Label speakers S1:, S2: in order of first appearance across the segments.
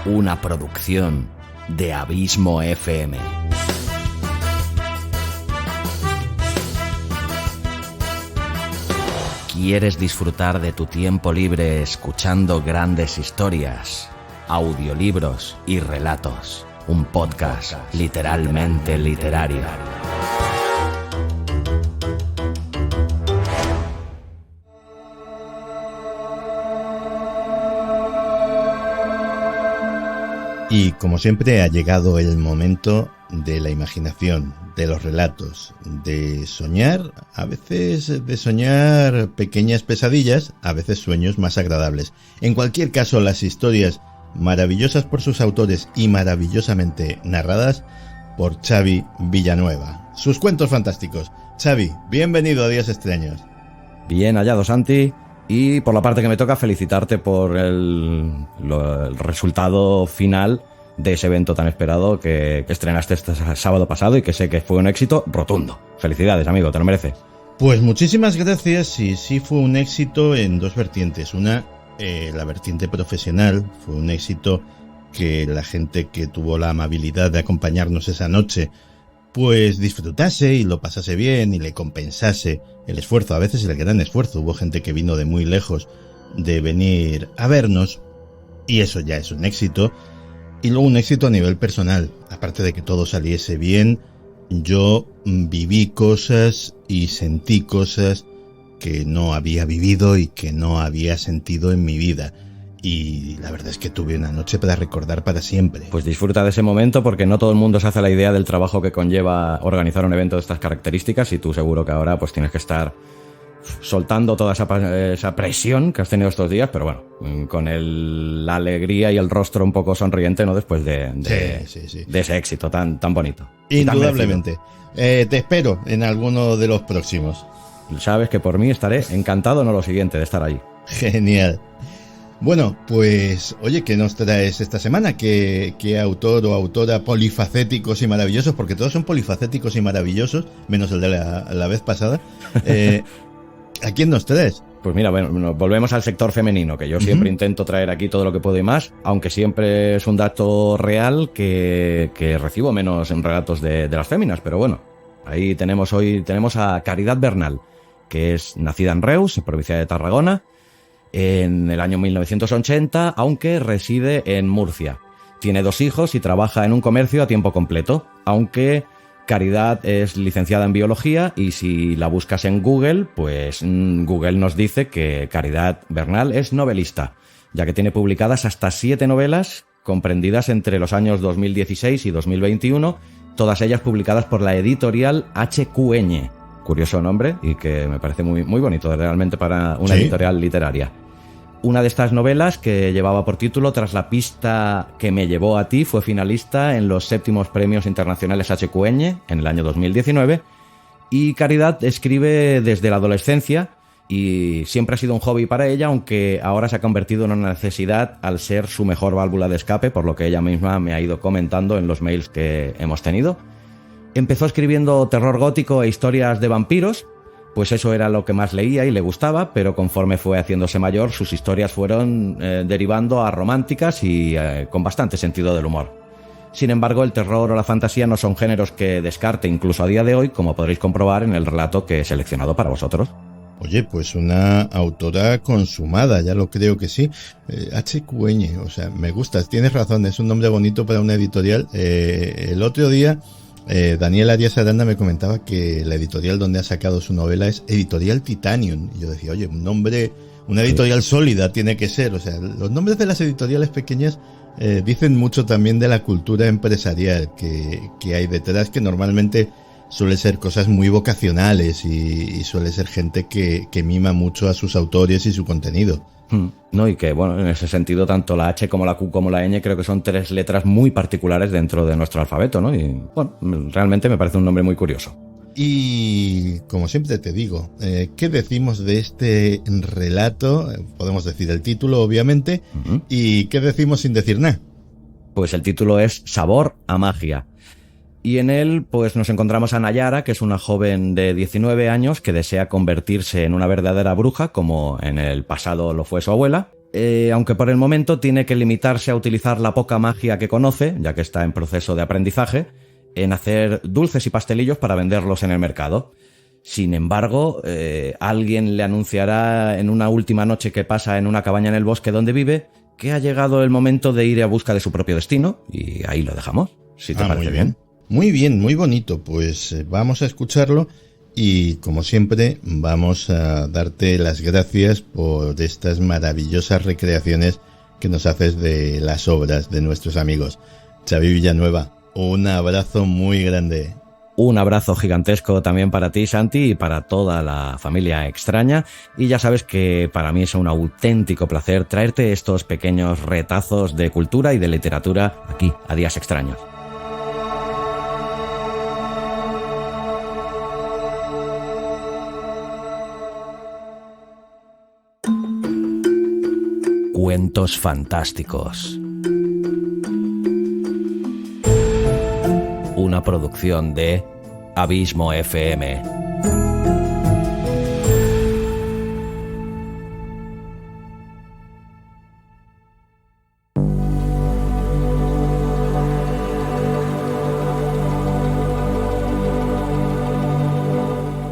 S1: una producción de Abismo FM. ¿Quieres disfrutar de tu tiempo libre escuchando grandes historias, audiolibros y relatos? Un podcast literalmente literario.
S2: Y como siempre ha llegado el momento de la imaginación, de los relatos, de soñar, a veces de soñar pequeñas pesadillas, a veces sueños más agradables. En cualquier caso, las historias maravillosas por sus autores y maravillosamente narradas por Xavi Villanueva. Sus cuentos fantásticos. Xavi, bienvenido a Días Extraños.
S3: Bien hallado, Santi. Y por la parte que me toca, felicitarte por el resultado final de ese evento tan esperado que estrenaste este sábado pasado y que sé que fue un éxito rotundo. Felicidades, amigo, te lo mereces.
S2: Pues muchísimas gracias, y sí fue un éxito en dos vertientes. Una, la vertiente profesional, fue un éxito que la gente que tuvo la amabilidad de acompañarnos esa noche pues disfrutase y lo pasase bien y le compensase el esfuerzo, a veces el gran esfuerzo. Hubo gente que vino de muy lejos de venir a vernos y eso ya es un éxito. Y luego un éxito a nivel personal, aparte de que todo saliese bien, yo viví cosas y sentí cosas que no había vivido y que no había sentido en mi vida. Y la verdad es que tuve una noche para recordar para siempre.
S3: Pues disfruta de ese momento, porque no todo el mundo se hace la idea del trabajo que conlleva organizar un evento de estas características, y tú seguro que ahora pues tienes que estar soltando toda esa presión que has tenido estos días, pero bueno, con la alegría y el rostro un poco sonriente, ¿no? Después de ese éxito tan bonito.
S2: Indudablemente. Te espero en alguno de los próximos.
S3: Sabes que por mí estaré encantado, no lo siguiente, de estar allí.
S2: Genial. Bueno, pues, oye, ¿qué nos traes esta semana? ¿Qué autor o autora polifacéticos y maravillosos? Porque todos son polifacéticos y maravillosos, menos el de la vez pasada. ¿A quién nos traes?
S3: Pues mira, bueno, volvemos al sector femenino, que yo siempre intento traer aquí todo lo que puedo y más, aunque siempre es un dato real que recibo menos en relatos de las féminas, pero bueno, ahí tenemos a Caridad Bernal, que es nacida en Reus, en provincia de Tarragona, en el año 1980, aunque reside en Murcia. Tiene 2 hijos y trabaja en un comercio a tiempo completo, aunque Caridad es licenciada en biología, y si la buscas en Google, pues Google nos dice que Caridad Bernal es novelista, ya que tiene publicadas hasta 7 novelas comprendidas entre los años 2016 y 2021, todas ellas publicadas por la editorial HQN. Curioso nombre y que me parece muy, muy bonito realmente para una editorial literaria. Una de estas novelas, que llevaba por título Tras la pista que me llevó a ti, fue finalista en los 7º Premios Internacionales HQN en el año 2019, y Caridad escribe desde la adolescencia y siempre ha sido un hobby para ella, aunque ahora se ha convertido en una necesidad al ser su mejor válvula de escape, por lo que ella misma me ha ido comentando en los mails que hemos tenido. Empezó escribiendo terror gótico e historias de vampiros, pues eso era lo que más leía y le gustaba, pero conforme fue haciéndose mayor, sus historias fueron derivando a románticas y con bastante sentido del humor. Sin embargo, el terror o la fantasía no son géneros que descarte incluso a día de hoy, como podréis comprobar en el relato que he seleccionado para vosotros.
S2: Oye, pues una autora consumada, ya lo creo que sí. HQN, o sea, me gusta, tienes razón, es un nombre bonito para una editorial. El otro día Daniel Arias Aranda me comentaba que la editorial donde ha sacado su novela es Editorial Titanium, y yo decía, oye, un nombre, una editorial sólida tiene que ser. O sea, los nombres de las editoriales pequeñas dicen mucho también de la cultura empresarial que hay detrás, que normalmente suele ser cosas muy vocacionales y suele ser gente que mima mucho a sus autores y su contenido.
S3: No, y que bueno, en ese sentido tanto la H como la Q como la Ñ creo que son 3 letras muy particulares dentro de nuestro alfabeto, ¿no? Y bueno, realmente me parece un nombre muy curioso.
S2: Y como siempre te digo, ¿qué decimos de este relato? Podemos decir el título, obviamente, y ¿qué decimos sin decir nada?
S3: Pues el título es Sabor a magia. Y en él pues nos encontramos a Nayara, que es una joven de 19 años que desea convertirse en una verdadera bruja, como en el pasado lo fue su abuela, aunque por el momento tiene que limitarse a utilizar la poca magia que conoce, ya que está en proceso de aprendizaje, en hacer dulces y pastelillos para venderlos en el mercado. Sin embargo, alguien le anunciará en una última noche que pasa en una cabaña en el bosque donde vive que ha llegado el momento de ir a busca de su propio destino, y ahí lo dejamos, si te parece bien.
S2: Muy bien, muy bonito. Pues vamos a escucharlo y, como siempre, vamos a darte las gracias por estas maravillosas recreaciones que nos haces de las obras de nuestros amigos. Xavi Villanueva, un abrazo muy grande.
S3: Un abrazo gigantesco también para ti, Santi, y para toda la familia extraña. Y ya sabes que para mí es un auténtico placer traerte estos pequeños retazos de cultura y de literatura aquí, a Días Extraños. Cuentos fantásticos. Una producción de Abismo FM.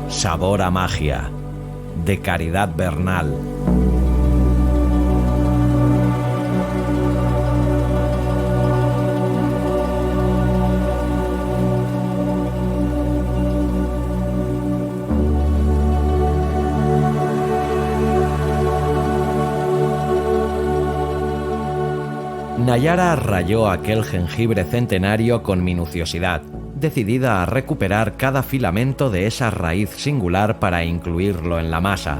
S3: Sabor a magia, de Caridad Bernal. Nayara rayó aquel jengibre centenario con minuciosidad, decidida a recuperar cada filamento de esa raíz singular para incluirlo en la masa.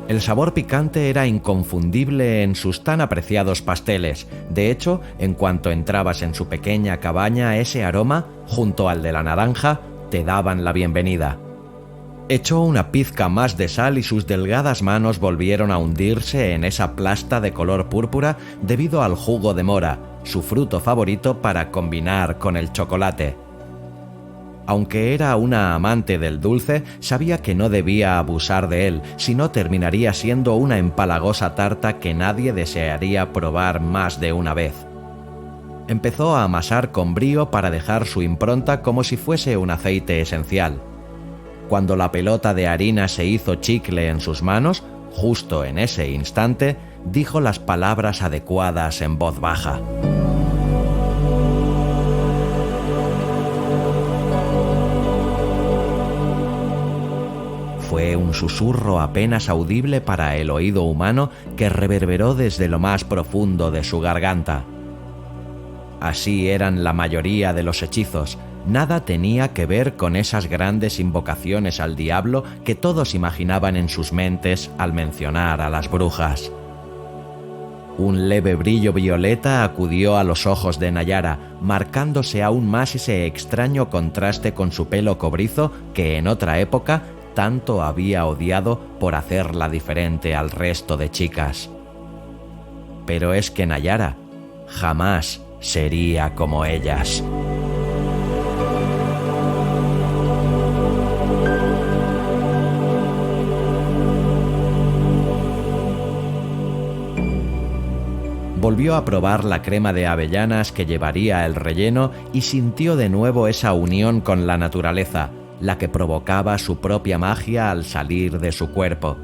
S3: El sabor picante era inconfundible en sus tan apreciados pasteles. De hecho, en cuanto entrabas en su pequeña cabaña, ese aroma, junto al de la naranja, te daban la bienvenida. Echó una pizca más de sal y sus delgadas manos volvieron a hundirse en esa plasta de color púrpura debido al jugo de mora, su fruto favorito para combinar con el chocolate. Aunque era una amante del dulce, sabía que no debía abusar de él, si no terminaría siendo una empalagosa tarta que nadie desearía probar más de una vez. Empezó a amasar con brío para dejar su impronta como si fuese un aceite esencial. Cuando la pelota de harina se hizo chicle en sus manos, justo en ese instante, dijo las palabras adecuadas en voz baja. Fue un susurro apenas audible para el oído humano que reverberó desde lo más profundo de su garganta. Así eran la mayoría de los hechizos. Nada tenía que ver con esas grandes invocaciones al diablo que todos imaginaban en sus mentes al mencionar a las brujas. Un leve brillo violeta acudió a los ojos de Nayara, marcándose aún más ese extraño contraste con su pelo cobrizo que en otra época tanto había odiado por hacerla diferente al resto de chicas. Pero es que Nayara jamás sería como ellas. Volvió a probar la crema de avellanas que llevaría el relleno y sintió de nuevo esa unión con la naturaleza, la que provocaba su propia magia al salir de su cuerpo.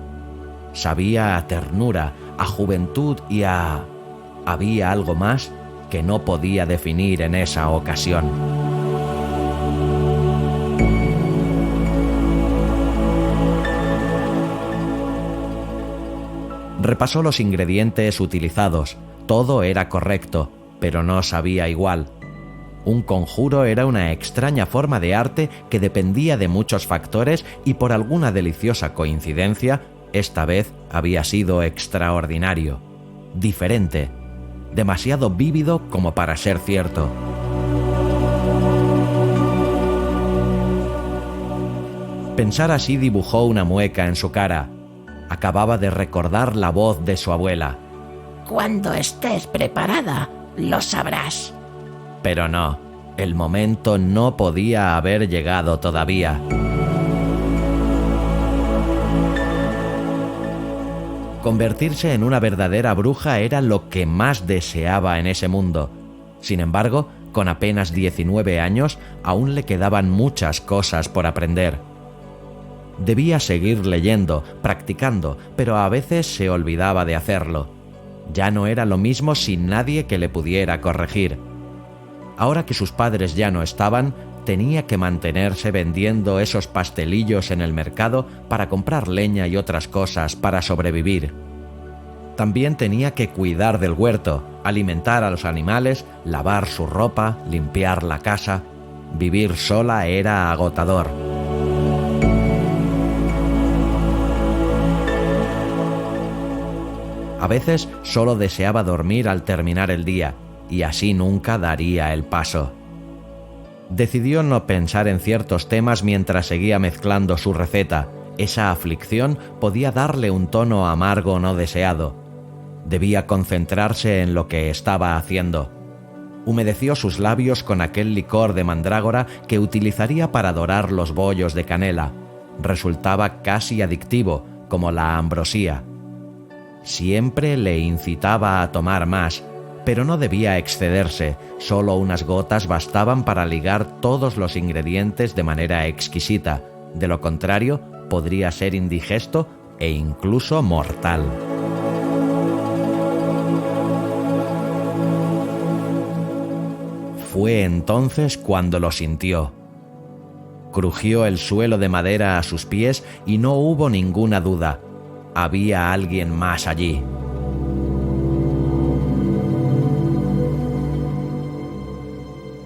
S3: Sabía a ternura, a juventud y a... había algo más que no podía definir en esa ocasión. Repasó los ingredientes utilizados. Todo era correcto, pero no sabía igual. Un conjuro era una extraña forma de arte que dependía de muchos factores y por alguna deliciosa coincidencia, esta vez había sido extraordinario, diferente, demasiado vívido como para ser cierto. Pensar así dibujó una mueca en su cara. Acababa de recordar la voz de su abuela.
S4: Cuando estés preparada, lo sabrás.
S3: Pero no, el momento no podía haber llegado todavía.
S1: Convertirse en una verdadera bruja era lo que más deseaba en ese mundo. Sin embargo, con apenas 19 años, aún le quedaban muchas cosas por aprender. Debía seguir leyendo, practicando, pero a veces se olvidaba de hacerlo. Ya no era lo mismo sin nadie que le pudiera corregir. Ahora que sus padres ya no estaban, tenía que mantenerse vendiendo esos pastelillos en el mercado para comprar leña y otras cosas para sobrevivir. También tenía que cuidar del huerto, alimentar a los animales, lavar su ropa, limpiar la casa. Vivir sola era agotador. A veces solo deseaba dormir al terminar el día, y así nunca daría el paso. Decidió no pensar en ciertos temas mientras seguía mezclando su receta. Esa aflicción podía darle un tono amargo no deseado. Debía concentrarse en lo que estaba haciendo. Humedeció sus labios con aquel licor de mandrágora que utilizaría para dorar los bollos de canela. Resultaba casi adictivo, como la ambrosía. Siempre le incitaba a tomar más, pero no debía excederse. Solo unas gotas bastaban para ligar todos los ingredientes de manera exquisita. De lo contrario, podría ser indigesto e incluso mortal. Fue entonces cuando lo sintió. Crujió el suelo de madera a sus pies y no hubo ninguna duda. Había alguien más allí.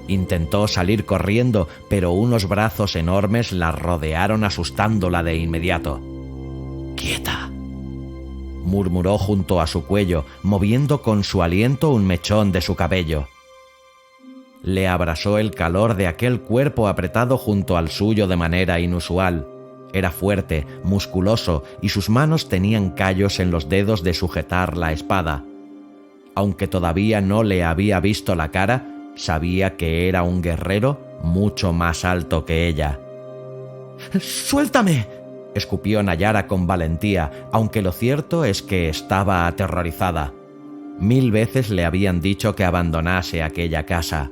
S1: Intentó salir corriendo, pero unos brazos enormes la rodearon asustándola de inmediato. «¡Quieta!», murmuró junto a su cuello, moviendo con su aliento un mechón de su cabello. Le abrasó el calor de aquel cuerpo apretado junto al suyo de manera inusual. Era fuerte, musculoso, y sus manos tenían callos en los dedos de sujetar la espada. Aunque todavía no le había visto la cara, sabía que era un guerrero mucho más alto que ella. «¡Suéltame!», escupió Nayara con valentía, aunque lo cierto es que estaba aterrorizada. 1000 veces le habían dicho que abandonase aquella casa.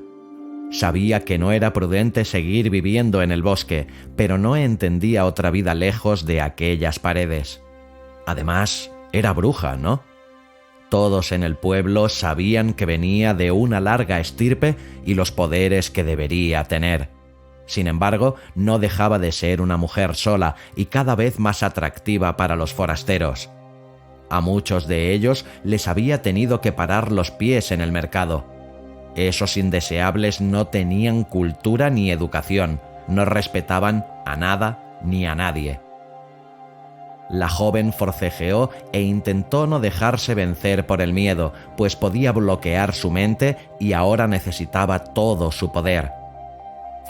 S1: Sabía que no era prudente seguir viviendo en el bosque, pero no entendía otra vida lejos de aquellas paredes. Además, era bruja, ¿no? Todos en el pueblo sabían que venía de una larga estirpe y los poderes que debería tener. Sin embargo, no dejaba de ser una mujer sola y cada vez más atractiva para los forasteros. A muchos de ellos les había tenido que parar los pies en el mercado. Esos indeseables no tenían cultura ni educación, no respetaban a nada ni a nadie. La joven forcejeó e intentó no dejarse vencer por el miedo, pues podía bloquear su mente y ahora necesitaba todo su poder.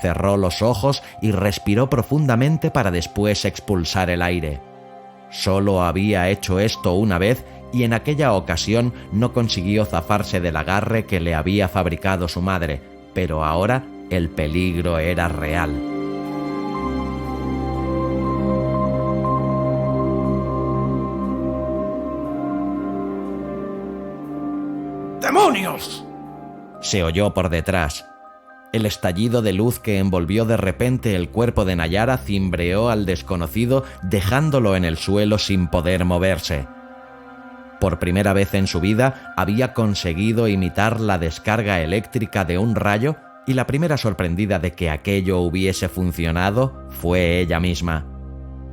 S1: Cerró los ojos y respiró profundamente para después expulsar el aire. Solo había hecho esto una vez y en aquella ocasión no consiguió zafarse del agarre que le había fabricado su madre, pero ahora el peligro era real.
S5: ¡Demonios!,
S1: se oyó por detrás. El estallido de luz que envolvió de repente el cuerpo de Nayara cimbreó al desconocido, dejándolo en el suelo sin poder moverse. Por primera vez en su vida había conseguido imitar la descarga eléctrica de un rayo y la primera sorprendida de que aquello hubiese funcionado fue ella misma.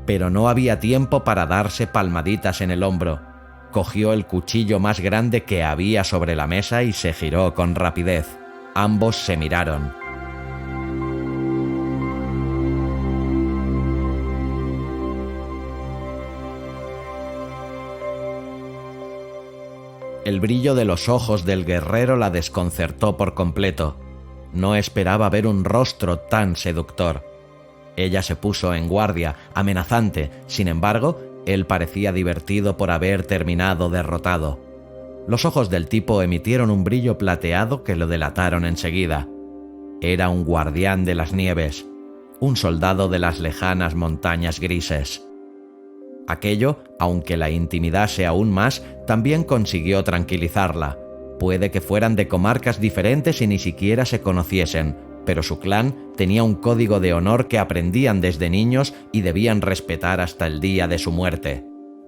S1: Pero no había tiempo para darse palmaditas en el hombro. Cogió el cuchillo más grande que había sobre la mesa y se giró con rapidez. Ambos se miraron. El brillo de los ojos del guerrero la desconcertó por completo. No esperaba ver un rostro tan seductor. Ella se puso en guardia, amenazante. Sin embargo, él parecía divertido por haber terminado derrotado. Los ojos del tipo emitieron un brillo plateado que lo delataron enseguida. Era un guardián de las nieves, un soldado de las lejanas montañas grises. Aquello, aunque la intimidase aún más, también consiguió tranquilizarla. Puede que fueran de comarcas diferentes y ni siquiera se conociesen, pero su clan tenía un código de honor que aprendían desde niños y debían respetar hasta el día de su muerte.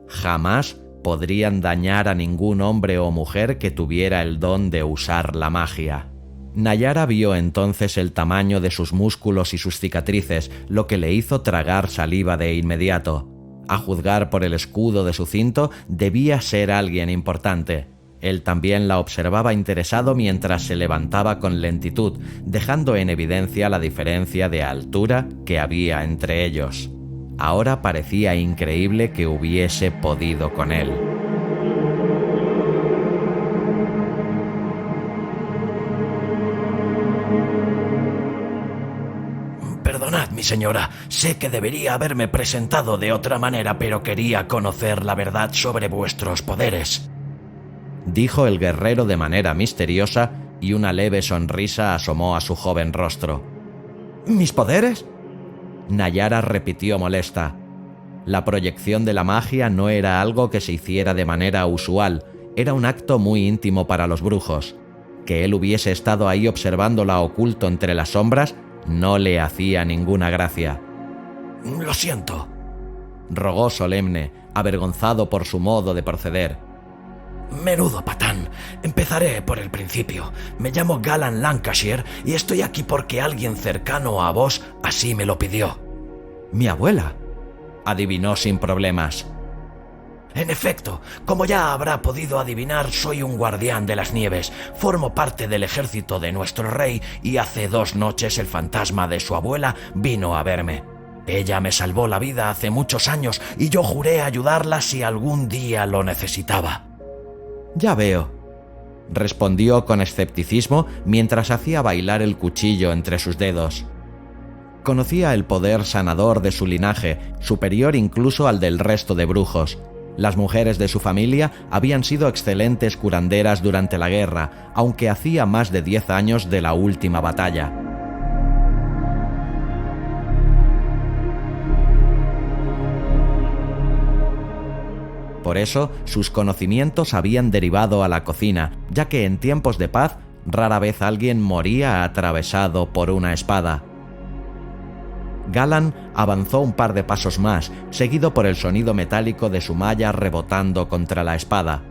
S1: Jamás podrían dañar a ningún hombre o mujer que tuviera el don de usar la magia. Nayara vio entonces el tamaño de sus músculos y sus cicatrices, lo que le hizo tragar saliva de inmediato. A juzgar por el escudo de su cinto, debía ser alguien importante. Él también la observaba interesado mientras se levantaba con lentitud, dejando en evidencia la diferencia de altura que había entre ellos. Ahora parecía increíble que hubiese podido con él.
S4: Perdonad, mi señora, sé que debería haberme presentado de otra manera, pero quería conocer la verdad sobre vuestros poderes,
S1: dijo el guerrero de manera misteriosa, y una leve sonrisa asomó a su joven rostro.
S4: ¿Mis poderes?
S1: Nayara repitió molesta. La proyección de la magia no era algo que se hiciera de manera usual, era un acto muy íntimo para los brujos. Que él hubiese estado ahí observándola oculto entre las sombras no le hacía ninguna gracia.
S4: Lo siento,
S1: rogó solemne, avergonzado por su modo de proceder.
S4: Menudo patán. Empezaré por el principio. Me llamo Galan Lancashire y estoy aquí porque alguien cercano a vos así me lo pidió.
S1: Mi abuela, adivinó sin problemas.
S4: En efecto, como ya habrá podido adivinar, soy un guardián de las nieves. Formo parte del ejército de nuestro rey y hace 2 noches el fantasma de su abuela vino a verme. Ella me salvó la vida hace muchos años y yo juré ayudarla si algún día lo necesitaba.
S1: Ya veo, respondió con escepticismo mientras hacía bailar el cuchillo entre sus dedos. Conocía el poder sanador de su linaje, superior incluso al del resto de brujos. Las mujeres de su familia habían sido excelentes curanderas durante la guerra, aunque hacía más de 10 años de la última batalla. Por eso, sus conocimientos habían derivado a la cocina, ya que en tiempos de paz rara vez alguien moría atravesado por una espada. Galan avanzó un par de pasos más, seguido por el sonido metálico de su malla rebotando contra la espada.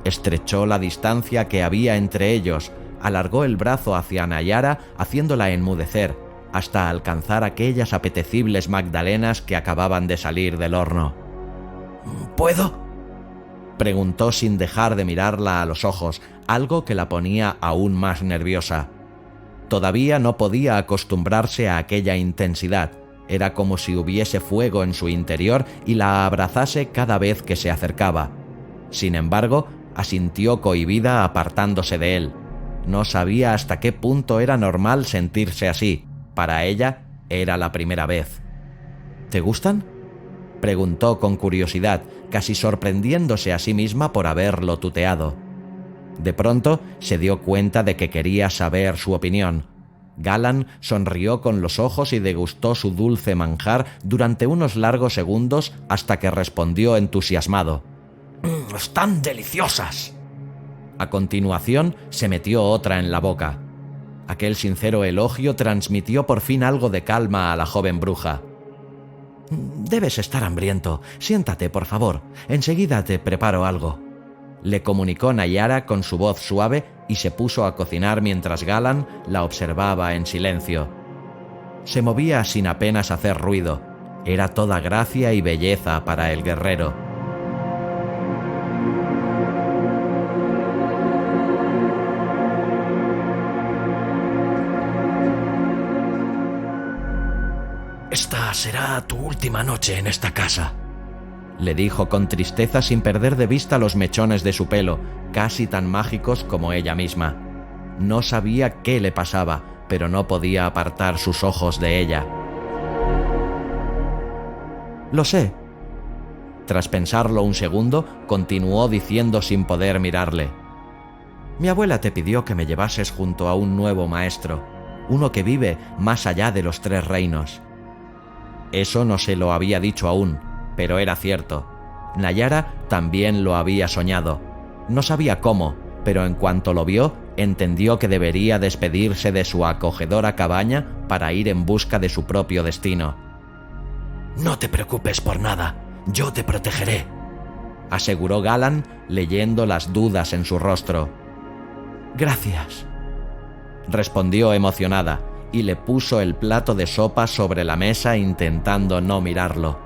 S1: Estrechó la distancia que había entre ellos, alargó el brazo hacia Nayara, haciéndola enmudecer, hasta alcanzar aquellas apetecibles magdalenas que acababan de salir del horno.
S4: ¿Puedo?,
S1: preguntó sin dejar de mirarla a los ojos, algo que la ponía aún más nerviosa. Todavía no podía acostumbrarse a aquella intensidad. Era como si hubiese fuego en su interior y la abrazase cada vez que se acercaba. Sin embargo, asintió cohibida apartándose de él. No sabía hasta qué punto era normal sentirse así. Para ella era la primera vez. ¿Te gustan?, preguntó con curiosidad, casi sorprendiéndose a sí misma por haberlo tuteado. De pronto se dio cuenta de que quería saber su opinión. Galan sonrió con los ojos y degustó su dulce manjar durante unos largos segundos hasta que respondió entusiasmado.
S4: ¡Están deliciosas!
S1: A continuación se metió otra en la boca. Aquel sincero elogio transmitió por fin algo de calma a la joven bruja.
S4: Debes estar hambriento. Siéntate, por favor. Enseguida te preparo algo,
S1: le comunicó Nayara con su voz suave y se puso a cocinar mientras Galan la observaba en silencio. Se movía sin apenas hacer ruido. Era toda gracia y belleza para el guerrero.
S4: Esta será tu última noche en esta casa,
S1: le dijo con tristeza sin perder de vista los mechones de su pelo, casi tan mágicos como ella misma. No sabía qué le pasaba, pero no podía apartar sus ojos de ella.
S4: Lo sé.
S1: Tras pensarlo un segundo, continuó diciendo sin poder mirarle.
S4: Mi abuela te pidió que me llevases junto a un nuevo maestro, uno que vive más allá de los 3 reinos.
S1: Eso no se lo había dicho aún. Pero era cierto. Nayara también lo había soñado. No sabía cómo, pero en cuanto lo vio, entendió que debería despedirse de su acogedora cabaña para ir en busca de su propio destino.
S4: No te preocupes por nada, yo te protegeré,
S1: aseguró Galan, leyendo las dudas en su rostro.
S4: Gracias,
S1: respondió emocionada, y le puso el plato de sopa sobre la mesa intentando no mirarlo.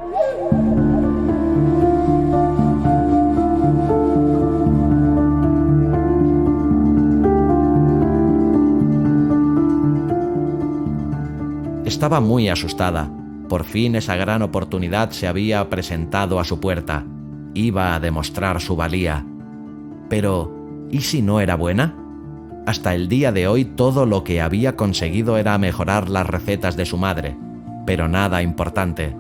S1: Estaba muy asustada. Por fin esa gran oportunidad se había presentado a su puerta. Iba a demostrar su valía. Pero, ¿y si no era buena? Hasta el día de hoy todo lo que había conseguido era mejorar las recetas de su madre, pero nada importante.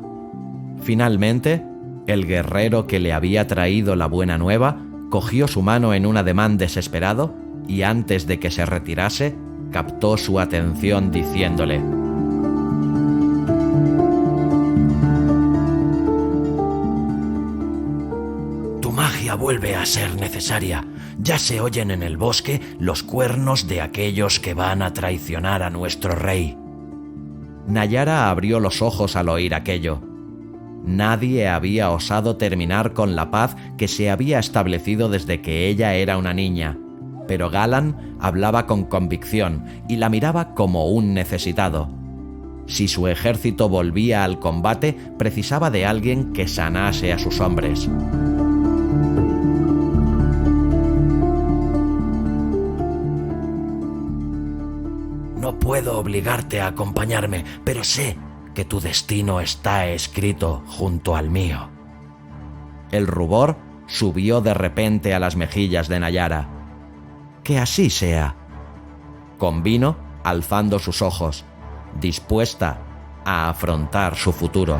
S1: Finalmente, el guerrero que le había traído la buena nueva cogió su mano en un ademán desesperado y antes de que se retirase, captó su atención diciéndole:
S4: tu magia vuelve a ser necesaria. Ya se oyen en el bosque los cuernos de aquellos que van a traicionar a nuestro rey.
S1: Nayara abrió los ojos al oír aquello. Nadie había osado terminar con la paz que se había establecido desde que ella era una niña, pero Galan hablaba con convicción y la miraba como un necesitado. Si su ejército volvía al combate, precisaba de alguien que sanase a sus hombres.
S4: No puedo obligarte a acompañarme, pero sé que tu destino está escrito junto al mío.
S1: El rubor subió de repente a las mejillas de Nayara. Que así sea, convino, alzando sus ojos, dispuesta a afrontar su futuro.